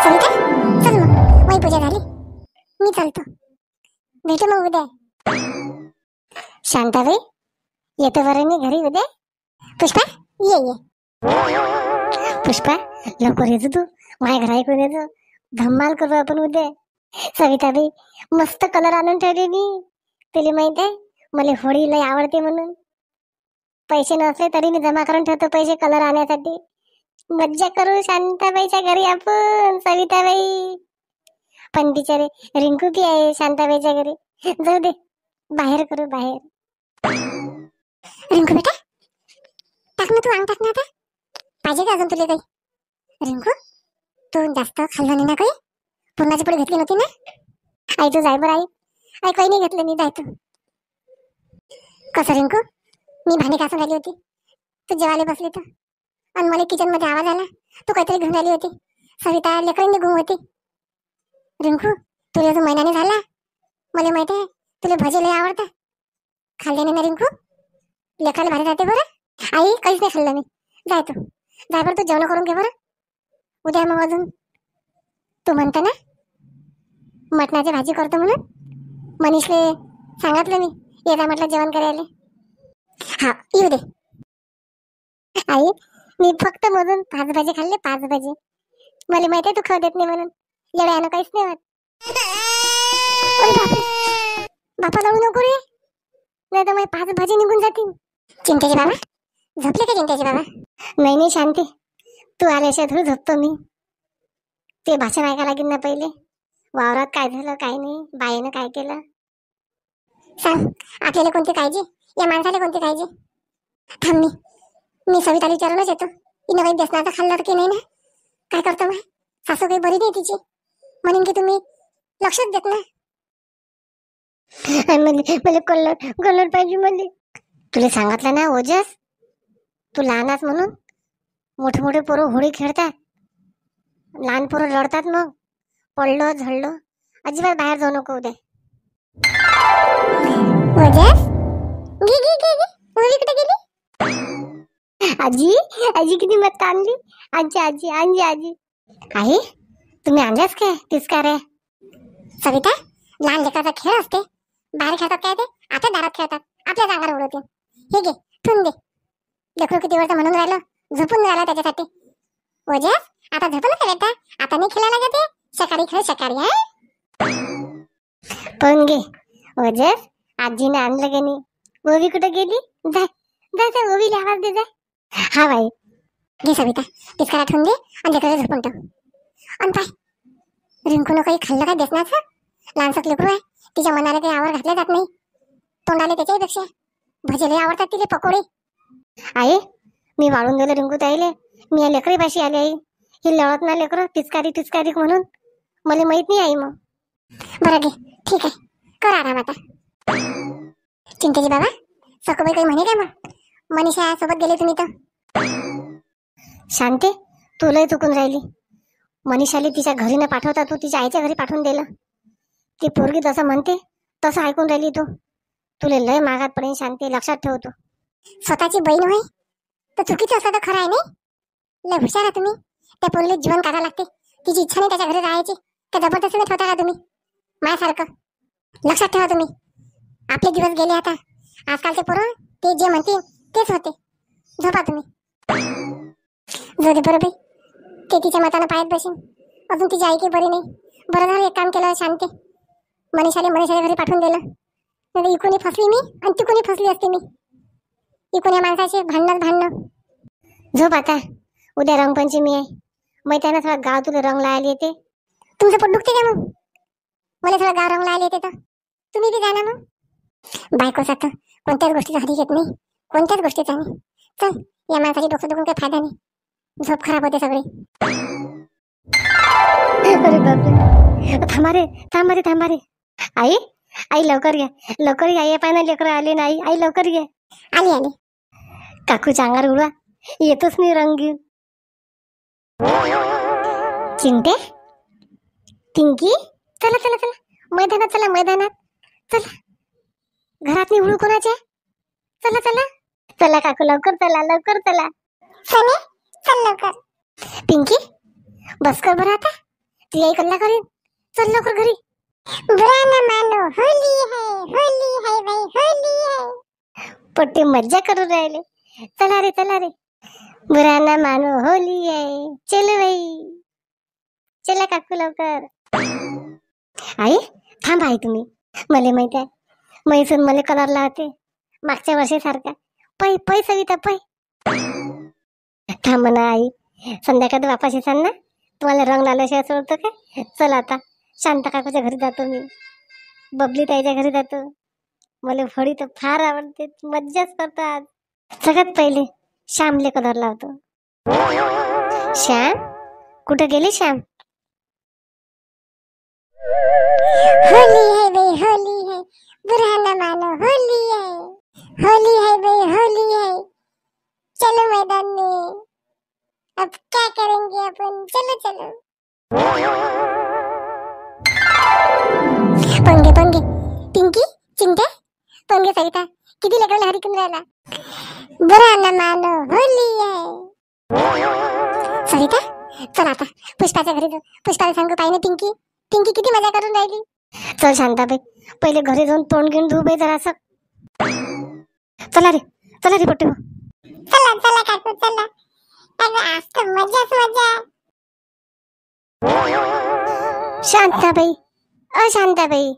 सविता चल मग, माझी पूजा झाली, मी चालतो, भेटू मग उद्या. शांताबाई येतो बरं मी घरी उद्या. पुष्पा ये ये. पुष्पा लवकर येतो तू, माझ्या घरा ऐकून येतो, धम्माल करू आपण उद्या. सविताबाई मस्त कलर आणून ठेवले मी, तुला माहित आहे मला होळी लय आवडते म्हणून. पैसे नसले तरी मी जमा करून ठेवतो पैसे कलर आणण्यासाठी. मज्जा करू शांताबाईच्या घरी आपण. सविताबाई पण बिचारे रिंकू की आहे शांताबाईच्या घरी, जाऊ दे बाहेर करू बाहेर. रिंकू बेटा टाक ना, तू अंग टाक ना आता, पाहिजे का अजून तुला काही? रिंकू तू जास्त खाल्लं नाही ना काही, पूर्णाची पुढे घेतली नव्हती ना? आई तू जाय बरं आई. आई काही नाही घेतलं, मी जाय तू. कसं रिंकू मी भांडी घासून राहिली होती, तू जेवायला बसली तर, आणि मला किचन मध्ये आवाज आला, तू काहीतरी घेऊन राहिली होती. सविता लेकरांनी घुम होती. रिंकू तुला जो महिन्याने झाला, मला माहिती आहे तुला भजे लय आवडतात, खाल्ले नाही ना रिंकू? लेकराला भारी राहते बरं. आई काहीच नाही खाल्लं मी, जाय तू जाय बरं, तू जेवण करून घे बरं उद्या. मग अजून तू म्हणतो ना मटणाची भाजी करतो म्हणून, मनीषले सांगितलं मी येता म्हटलं जेवण करायला. हा येऊ दे. आई मी फक्त मधून 5 भाजी खाल्ले, 5 भाजी. मला माहिती आहे तू खाऊ देत नाही म्हणून, येड्यानं काहीच नाही होत. बापा जाऊ नको रे, नाही तर मग 5 भाजी निघून जातील. चिंतेचे बाबा झोपले का? चिंतेचे बाबा नाही नाही शांती, तू आल्याशिवाय थोडी झोपतो मी. ते भाषण ऐकायला लागेल ना पहिले, वावरात काय झालं काय नाही, बाईनं काय केलं. सांग आपल्याला कोणती काळजी, या माणसाला कोणती काळजी. थांब मी सविताला विचारूनच येतो, तिनं काही बेसनाचं खाल्लं की नाही ना. काय करतो मग, सासू काही बरी नाही तिची, म्हणून की तुम्ही लक्षच देत ना. मला कलर पाहिजे मला. तुला सांगितलं ना ओजस, तू लहानास म्हणून. मोठे मोठे पोरं होळी खेळतात, लहान पोरं रडतात, मग पडलो झडलो अजिबात बाहेर जाऊ नको उद्या. ओजस होळी कुठे गेली? आजी आजी किती मस्त आणली. आजी आजी आजी आजी आहे, तुम्ही आणल्यास काय? तीच काय रे सविता, लहान लेकराचा खेळ असते, बाहेर खेळतात काय ते, आता दारात खेळतात, आपल्या अंगावर उडवते. हे घे ठेवून दे. लेकरू किती वेळचं म्हणून राहिलं, झोपून राहिला त्याच्यासाठी. ओजस आता झोपू नका बेटा, आता नाही खेळायला लागते, सकाळी खेळ सकाळी. पण घे ओजस, आजीने आणलं की नाही. ओवी कुठे गेली? जाय जाय जाय, ओवीला आवाज दे जाय. हा बाई घे सविता, पिचकारा ठेवून दे आणि लेकराला झोपून ठेव. आणि पाय रिंकूनं काही खाल्लं काय बेसनाचं? लहानसं लेकरू आहे, तिच्या मनाला काही आवड घातल्या जात नाही, तोंडाले त्याच्याही भजे लय आवडतात तिले, पकोडे. आहे मी वाळून दिलं रिंकू ताईले, मी या लेकरी पाशी आली. आई ही लढत ना लेकरं पिचकारी टिचकारी म्हणून, मला माहित नाही आई. मग बरं घे ठीक आहे, कर आराम आता. चिंतेची बाबा सकोबाई काही म्हणे काय मग, मनीषा सोबत गेले तुम्ही तर? शांते तुलाही चुकून राहिली, मनीषाली तिच्या घरी न पाठवता तू तिच्या आईच्या घरी पाठवून दिलं. ती पोरगी जसं म्हणते तसं ऐकून राहिली तू. तुला लय मागात पडेल शांती, लक्षात ठेवतो. स्वतःची बहीण होय तर चुकीचं असं तर खरं आहे नाही. लय हुशार आहे तुम्ही. त्या पोरीला जीवन काढायला लागते, तिची इच्छा नाही त्याच्या घरी राहायची, त्या जबरदस्तीने ठेवता का तुम्ही? माझ्यासारखं लक्षात ठेवा तुम्ही. आपले दिवस गेले आता, आजकालचे पोरं ते जे म्हणते तेच होते. झोपा तुम्ही. जाऊ दे बरोबर, ते तिच्या मतानं पायात बसेन, अजून तिची आई की बरी नाही. बरं झालं एक काम केलं शांती, मनीषाला घरी पाठवून दिलं, नाही इकूनही फसली मी आणि तिकूनही फसली असते मी. इकून या माणसाचे भांडणं. झोप आता, उद्या रंगपंचमी आहे, मैत्यानं थोडा गाव तुला रंग लायला येते. तुमचं पोट दुखते का मग? मला थोडा गाव रंग लायला येते तर तुम्ही बी जा ना मग. बायकोचा तर कोणत्याच गोष्टीचा हाती घेत नाही, कोणत्याच गोष्टीचा नाही. चल या माणसाची डोकं दुखून काही फायदा नाही, झोप खराब होते सगळी. अरे बापरे, थांबा रे. आई आई लवकर घ्या, लवकर घ्या, ये पाय लेकरं आले नाही. आई लवकर घ्या. आली काकूच्या अंगावर उडवा, येतोच नाही रंग घेऊन. चिंटे टिंकी चला मैदानात, चला घरात नाही उडू कोणाच्या. चला काकू लवकर चला. सने चल लवकर. पिंकी बस कर बरं आता, ती आई कल्ला करीन. चल लवकर घरी. बुरा न मानो, होली है भाई, होली है. पोट्टे मज्जा करून राहिले. चला रे. बुरा ना मानो, होली आहे. चल बाई, चला काकू लवकर. आई थांब आई, तुम्ही मला माहित आहे मैसून मला कलर लावते मागच्या वर्षी सारखा. पै सविता पै. थांब ना आई, संध्याकाळी वापस येसान ना, तुम्हाला रंग लावल्याशिवाय सोडतो काय. चल आता शांत काकूच्या घरी जातो मी, बबली ताईच्या घरी जातो. मला होळी तर फार आवडते, मज्जाच करतो आज. सगळ्यात पहिले श्यामले कलर लावतो. श्याम कुठे गेली श्याम. होली है भाई, होली है. बुरा न मानो, होली है भाई, होली है. चलो मैदान में, अब क्या करेंगे अपन. चलो. पंगे पिंकी चिंटे पंगे सविता किती लेकरला हरी करून राहिला. बुरा न मानो, होली है. सविता चल आता पुष्पाच्या घरी जाऊ. पुष्पाला सांगू पाहिजे पिंकी किती मजा करून राहिली. चल शांताबाई, पहिले घरी जाऊन तोंड घेऊन धुऊ बाई जरासं. चला रे पोट्टे. चला काकू चला. अगं आज तर मजा. शांताबाई, शांताबाई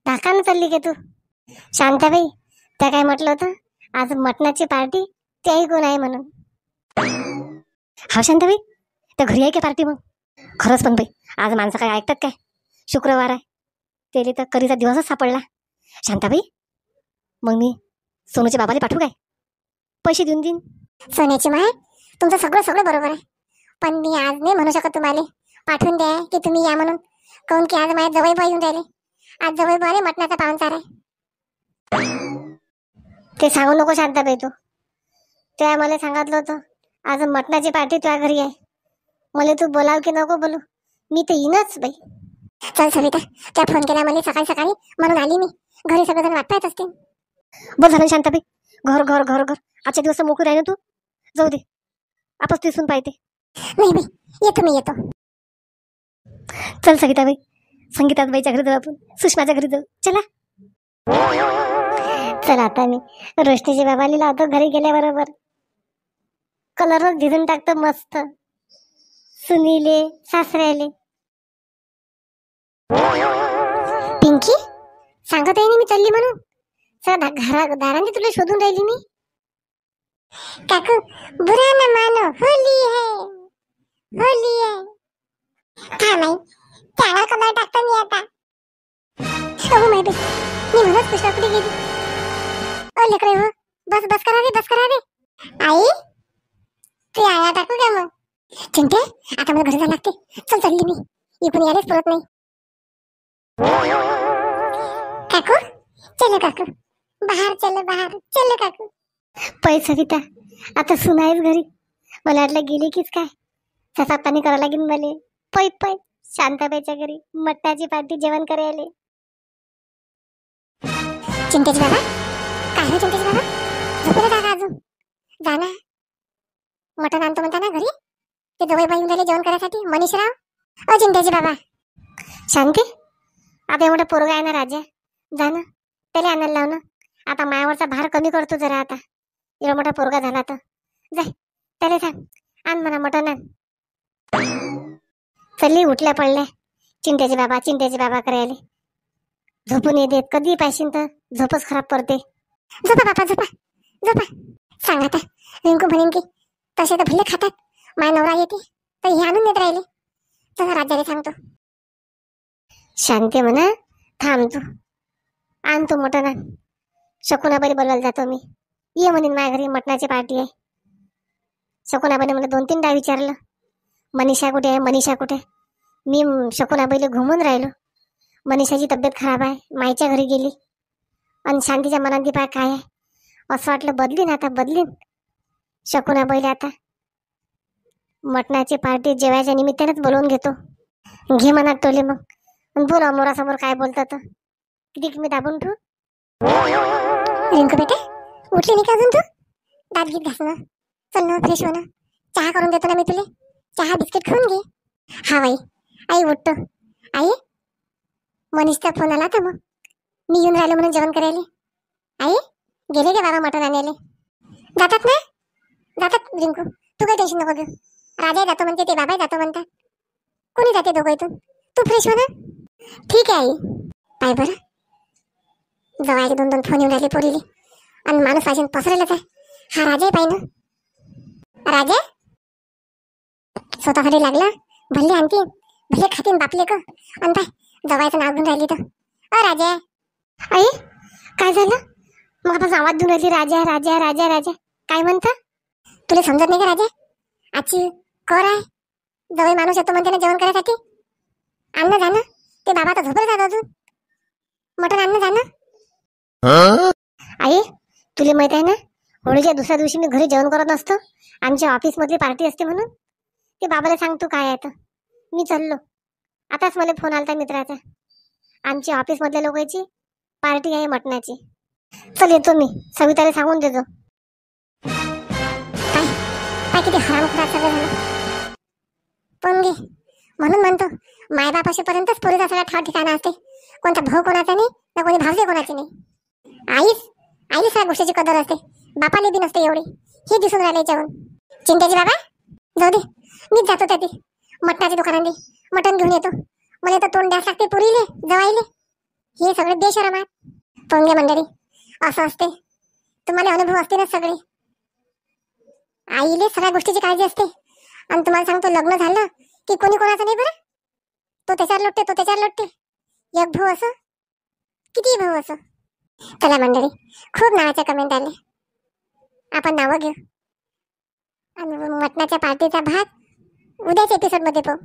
धाकानं चालली का तू. शांताबाई त्या काय म्हटलं होतं, आज मटणाची पार्टी, त्याही कोण आहे म्हणून. हा शांताबाई, त्या घरी आहे का पार्टी मग. खरंच पण बाई, आज माणसं काय ऐकतात काय. शुक्रवार आहे, तेले तर करीचा दिवसच सापडला. शांताबाई मग मी सोनूच्या बाबाला पाठवू काय, पैसे देऊन देईन. सोन्याची माय, तुमचं सगळं बरोबर आहे, पण मी आज नाही म्हणू शकत तुम्हाला पाठवून द्या की तुम्ही या म्हणून. काऊन की आज माझ्या जवळ येऊन राहिले. आज जवळ बरे मटणाचा पाहुणचार आहे. ते सांगू नको शांताबाई तू. त्या मला सांगितलं होतं आज मटणाची पार्टी तुझ्या घरी आहे. मला तू बोलाव की नको बोलू, मी तर येईनच बाई. चल सविता, त्या फोन केला मला सकाळी म्हणून आली मी. घरी सगळेजण वाट पाहत असते. बोल झालं शांताबाई. घर आजच्या दिवस मोकळी राही ना तू. जाऊ दे, आपच दिसून पाहिजे. नाही बाई, मी येतो. चल सविताबाई, संगीताबाईच्या घरी जाऊ आपण, सुषमाच्या घरी जाऊ. चला आता मी रोशनीच्या बाबाली लावतो घरी गेल्याबरोबर. कलरच भिजून टाकतो मस्त. सुनीले सासऱ्याले. पिंकी सांगत आहे ना मी चालली म्हणून. सगळं दारांनी तुला शोधून राहिली मी. काकू बुरा न मानो, होली है. काय नाही चांगला कलर टाकतो मी आता. हो माय बाई, मी म्हणत पुष्पा कुठे गेली. ओ लेकरे हो, बस करा रे. आई तू आया टाकू का मग. चिंटे आता मला घरी जायला लागते. चल चालली मी, इकडून यायलाच परत नाही. काकू चलो काकू, बाहेर चलो काकू. पै सविता, आता सुनायच घरी. मला वाटलं गेली कीच काय. स्वयंपाक पाणी करावं लागेल मला. पै शांताबाईच्या घरी मटणाची पार्टी, जेवण करायला. चिंतेच बाबा, काय हो चिंतेच बाबा, झोपले जागा अजून. जा ना, मटण आणतो म्हणता ना घरी. ते जवळ बाई झाले जेवण करायसाठी. मनीषराव, चिंतेचे बाबा. शांती, आता एवढा पोरगा आहे ना राजा, जा ना त्याला आणायला लाव ना. आता मायावरचा भार कमी करतो जरा. आता एवढा मोठा पोरगा झाला तर जाय त्याला सांग, आण म्हणा मटण आण. चल्ली उठल्या पडल्या चिंट्याचे बाबा करायला. झोपून ये देत कधी पाहिजे तर झोपच खराब पडते. झोपा बापा झोपा. सांग आता रिंकू म्हणेन की तसे तर भले खातात. माय नवरा येते तर हे आणून देत राहिले. तसं राजाला सांगतो. शांती म्हणा, थांब तू, आण तू मटण आण. शकुनाबाईला बोलवायला जातो मी. ये म्हणेन माझ्या घरी मटणाची पार्टी आहे. शकुनाबाईने मला 2-3दा विचारलं, मनीषा कुठे. मी शकुनाबाईला घुमून राहिलो. मनीषाची तब्येत खराब आहे, माईच्या घरी गेली. आणि शांतीच्या मनात पाय काय आहे, असं वाटलं बदलीन. शकुनाबाईला आता मटणाची पार्टी जेवायच्या निमित्तानेच बोलवून घेतो. घे मनात टोले मग, बोल अमोरासमोर काय बोलतात. किती मी दाबून ठेवू. रिंकू बेटा उठली नाही का अजून तू. दात गीत घास ना, चल ना फ्रेश हो ना. चहा करून देतो ना मी तुले. चहा बिस्किट खाऊन घे. हा बाई आई उठतो. आई मनीषचा फोन आला तर मग मी येऊन राहिलो म्हणून जेवण करायला. आई गेले का बाबा मटण आणायला? जातात ना, जातात रिंकू, तू काही टेन्शन नको घेऊ. राजा जातो म्हणते, ते बाबा जातो म्हणतात. कोणी जाते दोघं इथून? तू फ्रेश हो ना. ठीक आहे आई. पाय बरं, जवायला 2-2 फोन येऊन राहिले पोरीले, आणि माणूस अजून पसरेलच आहे. हा राजा पाय ना, राजा स्वतःसाठी लागला. भल्ले आणतील, भले खातीन बापले का. आणि पाय जवायचं नाव घेऊन राहिली तर. राजा आई काय झालं? मग आपण आवाज देऊन राहिली राजा राजा राजा राजा, काय म्हणता? तुला समजत नाही का राजा? आजची कर आहे, जवळ माणूस येतो म्हणते ना जेवण करायसाठी. अन्न जाणं, ते बाबा तर झोपत जात अजून. मटण अन्न जाणं. आई तुला माहित आहे ना, होळीच्या दुसऱ्या दिवशी मी घरी जेवण करत नसतो, आमच्या ऑफिस मधली पार्टी असते म्हणून. ते बाबाला सांगतो काय आहे तर मी चाललो. आताच मला फोन आलता मित्राचा, आमची ऑफिस मधल्या लोकांची पार्टी आहे मटणाची. चल येतो मी, सविताला सांगून देतो. काय किती हराम खराब सगळं झालं. पण गे म्हणून म्हणतो, मायबाप असेपर्यंतच पोरीचा सगळा ठाव ठिकाणा असते. कोणता भाऊ कोणाचा नाही ना कोणी भावजे कोणाची नाही. आईच सगळ्या गोष्टीची कदर असते, बापाने बी नसते एवढी. हे दिसून राहिले याच्याहून. चिंट्याची बाबा जाऊ दे, मीच जातो त्या ती मटणाच्या दुकानांनी मटण घेऊन येतो. मला तर तोंड द्यास लागते पुरीले जवाईले. हे सगळे बेशरम आहेत. पोंगे मंडळी असं असते, तुम्हाला अनुभव असते ना सगळे. आईले सगळ्या गोष्टीची काळजी असते. आणि तुम्हाला सांगतो, लग्न झालं की कोणी कोणाचं नाही बरं. तो त्याच्यावर लोटते, तो त्याच्यावर लोटते. एक भाऊ असो किती भाऊ असो. चला मंडळी, खूप नावाच्या कमेंट आले, आपण नावं घेऊ. आणि मटणाच्या पार्टीचा भाग उद्याच्या एपिसोड मध्ये पाहू.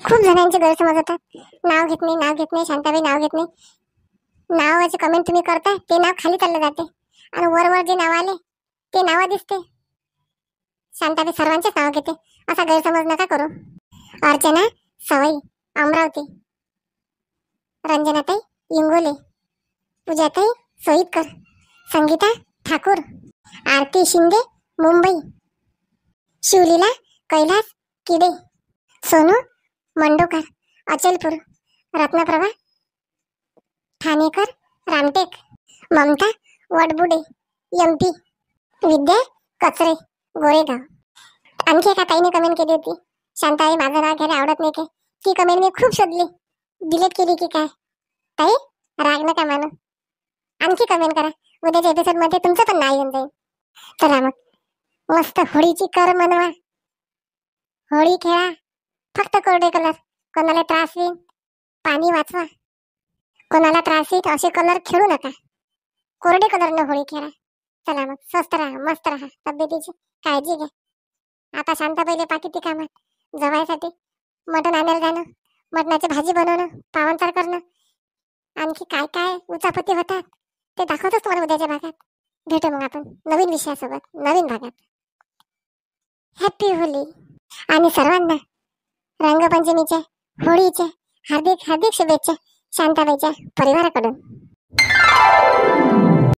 खूप जणांची गैरसमज होतात, नाव घेत नाही शांताबाई नाव घेत नाही. नावाचे कमेंट तुम्ही करताय, ते नाव खाली चाललं जाते, आणि वर जे नाव आले ते नाव दिसते. शांताबाई सर्वांचेच नाव घेते, असा गैरसमज नका करू. अर्चना सवई अमरावती, रंजनाताई इंगोले, पूजाताई सोईतकर, संगीता ठाकूर, आरती शिंदे मुंबई, शिवलीला कैलास किडे, सोनू मंडोकर अचलपूर, रत्नप्रभा ठाणेकर रामटेक, ममता वडबुडे एमपी, विद्या कचरे गोरेगाव. आणखी एका ताईने कमेंट केली होती, शांताई माझं नाव घ्यायला आवडत नाही काय. ती कमेंट मी खूप शोधली, डिलीट केली की काय. ताई राग नका मानू, आणखी कमेंट करा, उद्याच्या एपिसोड मध्ये तुमचं पण नाव येऊन जाईल. चला मग मस्त होळीची कर मनवा, होळी खेळा, फक्त कोरडे कलर. कोणाला त्रास होईल पाणी वाचवा, कोणाला त्रास होईल असे कलर खेळू नका. कोरडे कलर न होळी खेळा. चला मग स्वस्त राहा, मस्त राहा, तब्येतीची काळजी घ्या. आता शांत पहिले पाकिती कामात जवायसाठी मटण आणायला जाणं, मटणाची भाजी बनवणं, पावनचार करणं, आणखी काय काय उचापती होतात ते दाखवतोच तुम्हाला उद्याच्या भागात. भेटू मग आपण नवीन विषयासोबत नवीन भागात. हॅपी होली आणि सर्वांना रंगपंचमीच्या होळीच्या हार्दिक हार्दिक शुभेच्छा शांताबाईच्या परिवाराकडून.